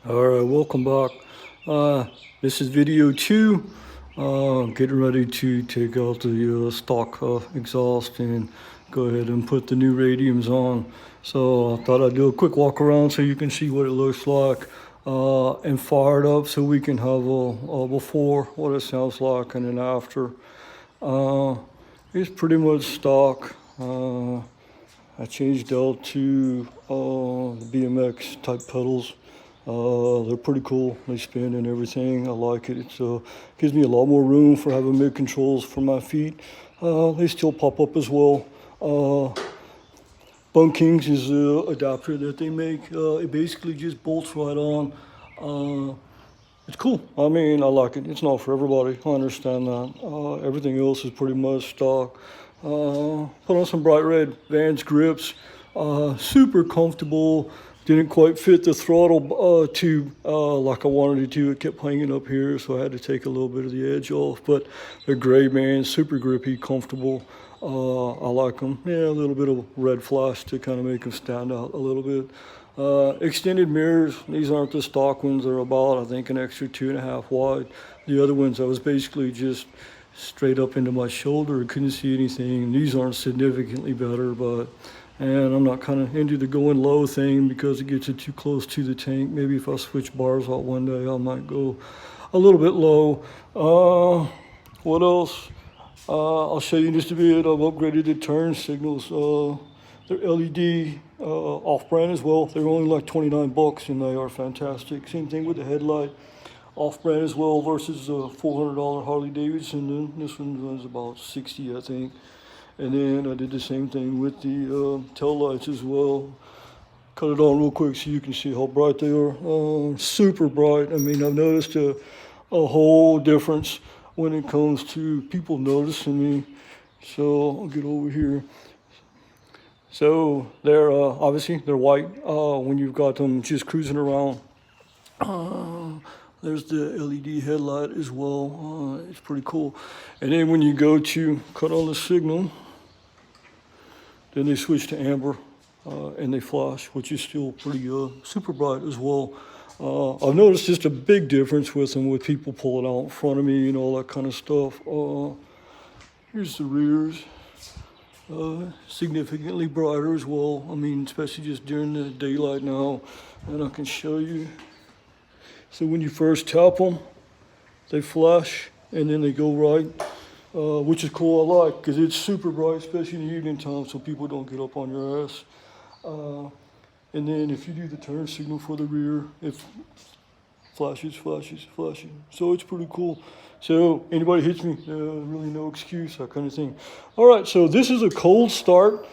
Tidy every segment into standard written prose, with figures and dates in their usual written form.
Alright, welcome back. This is video 2. Getting ready to take out the stock exhaust and go ahead and put the new radiums on. So I thought I'd do a quick walk around so you can see what it looks like and fire it up so we can have a before, what it sounds like, and an after. It's pretty much stock. I changed out to the BMX type pedals. They're pretty cool. They spin and everything. I like it. It gives me a lot more room for having mid controls for my feet. They still pop up as well. Bunkings is the adapter that they make. It basically just bolts right on. It's cool. I mean, I like it. It's not for everybody. I understand that. Everything else is pretty much stock. Put on some bright red Vans grips. Super comfortable. Didn't quite fit the throttle tube like I wanted it to. It kept hanging up here, so I had to take a little bit of the edge off. But they're great, man. Super grippy, comfortable. I like them. Yeah, a little bit of red flash to kind of make them stand out a little bit. Extended mirrors. These aren't the stock ones. They're about, I think, an extra 2.5 wide. The other ones, I was basically just straight up into my shoulder. I couldn't see anything. These aren't significantly better, but... And I'm not kind of into the going low thing because it gets it too close to the tank. Maybe if I switch bars out one day, I might go a little bit low. What else? I'll show you in just a bit. I've upgraded the turn signals. They're LED off-brand as well. They're only like 29 bucks and they are fantastic. Same thing with the headlight. Off-brand as well versus a $400 Harley Davidson. And this one was about 60, I think. And then I did the same thing with the tail lights as well. Cut it on real quick so you can see how bright they are. Super bright. I mean, I've noticed a whole difference when it comes to people noticing me. So I'll get over here. So they're obviously they're white when you've got them just cruising around. There's the LED headlight as well. It's pretty cool. And then when you go to cut on the signal, then they switch to amber and they flash, which is still pretty super bright as well. I've noticed just a big difference with them with people pulling out in front of me and all that kind of stuff. Here's the rears. Significantly brighter as well. I mean, especially just during the daylight now. And I can show you. So when you first tap them, they flash and then they go right, which is cool. I like because it's super bright, especially in the evening time, so people don't get up on your ass. And then if you do the turn signal for the rear, it flashes. So it's pretty cool. So anybody hits me, really no excuse, that kind of thing. All right, so this is a cold start.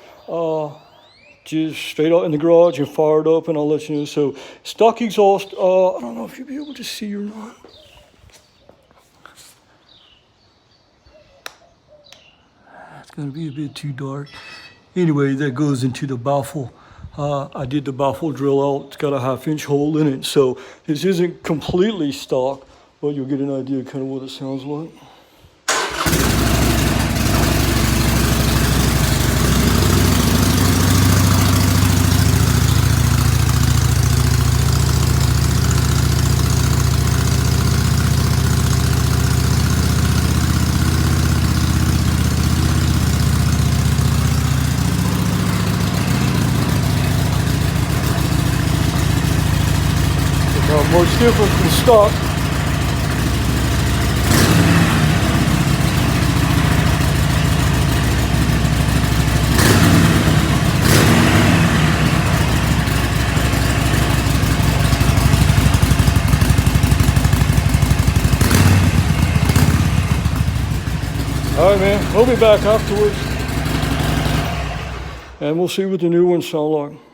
Just straight out in the garage and fire it up and I'll let you know. So stock exhaust, I don't know if you'll be able to see or not. It's gonna be a bit too dark. Anyway, that goes into the baffle. I did the baffle drill out. It's got a 1/2-inch hole in it. So this isn't completely stock, but you'll get an idea kind of what it sounds like. Much different from stock. All right, man, we'll be back afterwards and we'll see what the new ones sound like.